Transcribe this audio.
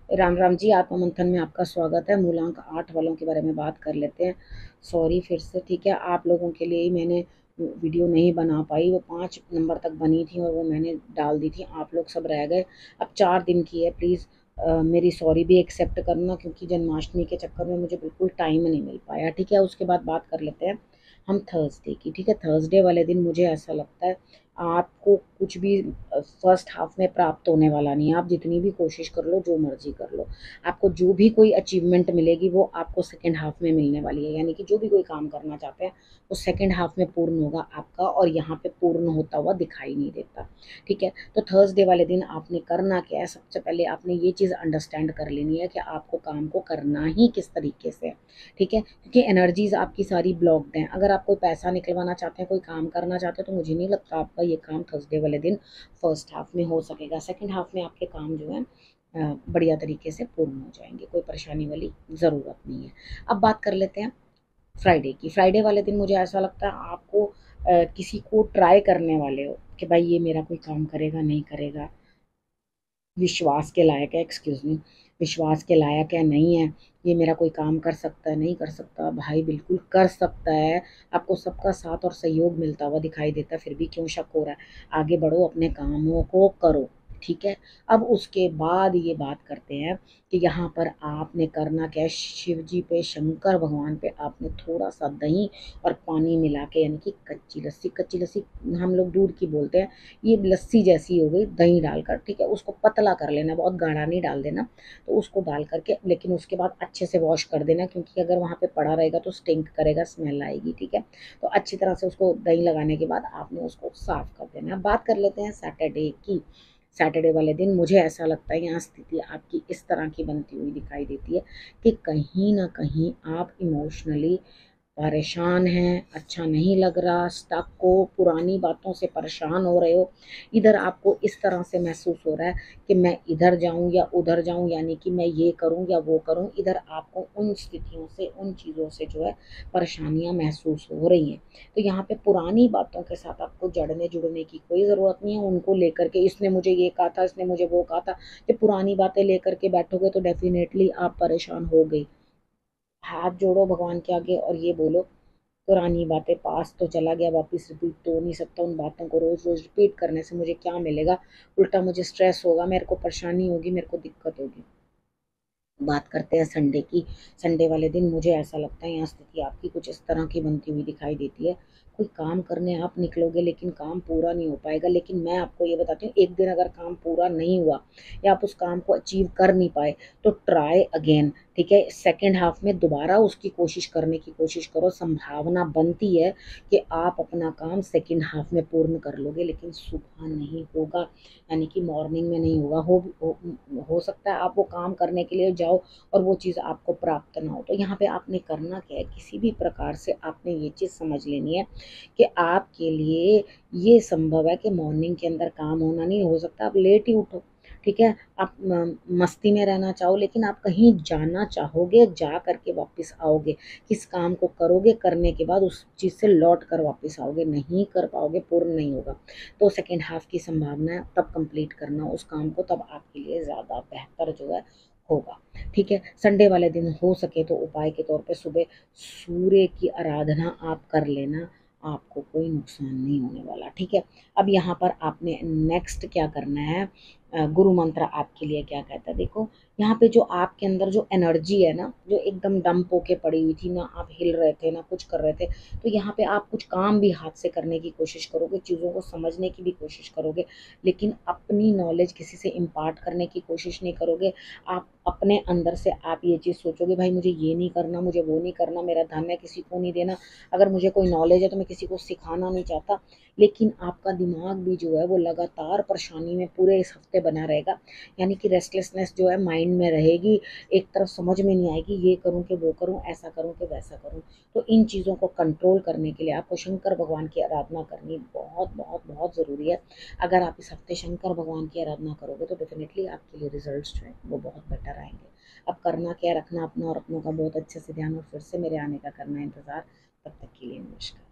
राम राम जी, आत्मा मंथन में आपका स्वागत है। मूलांक 8 वालों के बारे में बात कर लेते हैं। सॉरी फिर से, ठीक है। आप लोगों के लिए ही मैंने वीडियो नहीं बना पाई। वो 5 नंबर तक बनी थी और वो मैंने डाल दी थी, आप लोग सब रह गए। अब 4 दिन की है, प्लीज़ मेरी सॉरी भी एक्सेप्ट करना, क्योंकि जन्माष्टमी के चक्कर में मुझे बिल्कुल टाइम नहीं मिल पाया, ठीक है। उसके बाद बात कर लेते हैं हम थर्सडे की, ठीक है। थर्सडे वाले दिन मुझे ऐसा लगता है आपको कुछ भी फर्स्ट हाफ में प्राप्त होने वाला नहीं है। आप जितनी भी कोशिश कर लो, जो मर्जी कर लो, आपको जो भी कोई अचीवमेंट मिलेगी वो आपको सेकंड हाफ में मिलने वाली है। यानी कि जो भी कोई काम करना चाहते हैं वो सेकंड हाफ में पूर्ण होगा आपका, और यहाँ पे पूर्ण होता हुआ दिखाई नहीं देता, ठीक है। तो थर्सडे वाले दिन आपने करना क्या है, सबसे पहले आपने ये चीज़ अंडरस्टैंड कर लेनी है कि आपको काम को करना ही किस तरीके से, ठीक है। क्योंकि एनर्जीज आपकी सारी ब्लॉक्ड हैं। अगर आप कोई पैसा निकलवाना चाहते हैं, कोई काम करना चाहते हैं, तो मुझे नहीं लगता आपका ये काम थर्सडे वाले दिन फर्स्ट हाफ में हो सकेगा। सेकंड हाफ में आपके काम जो है बढ़िया तरीके से पूर्ण हो जाएंगे, कोई परेशानी वाली ज़रूरत नहीं है। अब बात कर लेते हैं फ्राइडे की। फ्राइडे वाले दिन मुझे ऐसा लगता है आपको किसी को ट्राई करने वाले हो कि भाई ये मेरा कोई काम करेगा नहीं करेगा, विश्वास के लायक है, एक्सक्यूज़ मी, विश्वास के लायक है नहीं है, ये मेरा कोई काम कर सकता है नहीं कर सकता। भाई बिल्कुल कर सकता है। आपको सबका साथ और सहयोग मिलता हुआ दिखाई देता है, फिर भी क्यों शक हो रहा है? आगे बढ़ो, अपने कामों को करो, ठीक है। अब उसके बाद ये बात करते हैं कि यहाँ पर आपने करना क्या है। शिव जी पे, शंकर भगवान पे आपने थोड़ा सा दही और पानी मिला के, यानी कि कच्ची लस्सी, कच्ची लस्सी हम लोग दूध की बोलते हैं, ये लस्सी जैसी हो गई दही डालकर, ठीक है। उसको पतला कर लेना, बहुत गाढ़ा नहीं डाल देना। तो उसको डाल करके, लेकिन उसके बाद अच्छे से वॉश कर देना, क्योंकि अगर वहाँ पे पड़ा रहेगा तो स्टिंक करेगा, स्मेल आएगी, ठीक है। तो अच्छी तरह से उसको दही लगाने के बाद आपने उसको साफ कर देना। अब बात कर लेते हैं सैटरडे की। सैटरडे वाले दिन मुझे ऐसा लगता है यहाँ स्थिति आपकी इस तरह की बनती हुई दिखाई देती है कि कहीं ना कहीं आप इमोशनली परेशान हैं, अच्छा नहीं लग रहा, स्टक हो, पुरानी बातों से परेशान हो रहे हो। इधर आपको इस तरह से महसूस हो रहा है कि मैं इधर जाऊं या उधर जाऊं, यानी कि मैं ये करूं या वो करूं। इधर आपको उन स्थितियों से, उन चीज़ों से जो है परेशानियां महसूस हो रही हैं। तो यहाँ पे पुरानी बातों के साथ आपको जड़ने जुड़ने की कोई ज़रूरत नहीं है। उनको लेकर के, इसने मुझे ये कहा था, इसने मुझे वो कहा था, कि पुरानी बातें लेकर के बैठोगे तो डेफिनेटली आप परेशान हो गई। हाथ जोड़ो भगवान के आगे और ये बोलो, पुरानी बातें, पास तो चला गया, वापस रिपीट तो हो नहीं सकता। उन बातों को रोज रोज रिपीट करने से मुझे क्या मिलेगा? उल्टा मुझे स्ट्रेस होगा, मेरे को परेशानी होगी, मेरे को दिक्कत होगी। बात करते हैं संडे की। संडे वाले दिन मुझे ऐसा लगता है यहाँ स्थिति आपकी कुछ इस तरह की बनती हुई दिखाई देती है। कोई काम करने आप निकलोगे लेकिन काम पूरा नहीं हो पाएगा। लेकिन मैं आपको ये बताती हूँ, एक दिन अगर काम पूरा नहीं हुआ या आप उस काम को अचीव कर नहीं पाए, तो ट्राई अगेन, ठीक है। सेकेंड हाफ में दोबारा उसकी कोशिश करने की कोशिश करो। संभावना बनती है कि आप अपना काम सेकेंड हाफ में पूर्ण कर लोगे, लेकिन सुबह नहीं होगा, यानी कि मॉर्निंग में नहीं होगा। हो सकता है आप वो काम करने के लिए जाओ और वो चीज़ आपको प्राप्त ना हो। तो यहाँ पे आपने करना क्या है, किसी भी प्रकार से आपने ये चीज़ समझ लेनी है कि आपके लिए ये संभव है कि मॉर्निंग के अंदर काम होना नहीं हो सकता। आप लेट ही उठो, ठीक है। आप मस्ती में रहना चाहो, लेकिन आप कहीं जाना चाहोगे, जा करके वापस आओगे, किस काम को करोगे, करने के बाद उस चीज़ से लौट कर वापस आओगे, नहीं कर पाओगे, पूर्ण नहीं होगा। तो सेकेंड हाफ की संभावना है तब कंप्लीट करना उस काम को, तब आपके लिए ज़्यादा बेहतर जो है होगा, ठीक है। संडे वाले दिन हो सके तो उपाय के तौर पे सुबह सूर्य की आराधना आप कर लेना, आपको कोई नुकसान नहीं होने वाला, ठीक है। अब यहाँ पर आपने नेक्स्ट क्या करना है, गुरु मंत्र आपके लिए क्या कहता है देखो। यहाँ पे जो आपके अंदर जो एनर्जी है ना, जो एकदम डंप होके पड़ी हुई थी ना, आप हिल रहे थे ना कुछ कर रहे थे, तो यहाँ पे आप कुछ काम भी हाथ से करने की कोशिश करोगे, चीज़ों को समझने की भी कोशिश करोगे, लेकिन अपनी नॉलेज किसी से इम्पार्ट करने की कोशिश नहीं करोगे। आप अपने अंदर से आप ये चीज़ सोचोगे, भाई मुझे ये नहीं करना, मुझे वो नहीं करना, मेरा धन है किसी को नहीं देना, अगर मुझे कोई नॉलेज है तो मैं किसी को सिखाना नहीं चाहता। लेकिन आपका दिमाग भी जो है वो लगातार परेशानी में पूरे इस हफ्ते बना रहेगा, यानी कि रेस्टलेसनेस जो है माइंड में रहेगी। एक तरफ समझ में नहीं आएगी, ये करूँ कि वो करूँ, ऐसा करूँ कि वैसा करूँ। तो इन चीज़ों को कंट्रोल करने के लिए आपको शंकर भगवान की आराधना करनी बहुत बहुत बहुत ज़रूरी है। अगर आप इस हफ्ते शंकर भगवान की आराधना करोगे तो डेफिनेटली आपके लिए रिजल्ट्स जो है वो बहुत बेटर आएंगे। अब करना क्या, रखना अपना और अपनों का बहुत अच्छे से ध्यान, और फिर से मेरे आने का करना इंतज़ार। तब तक के लिए नमस्कार।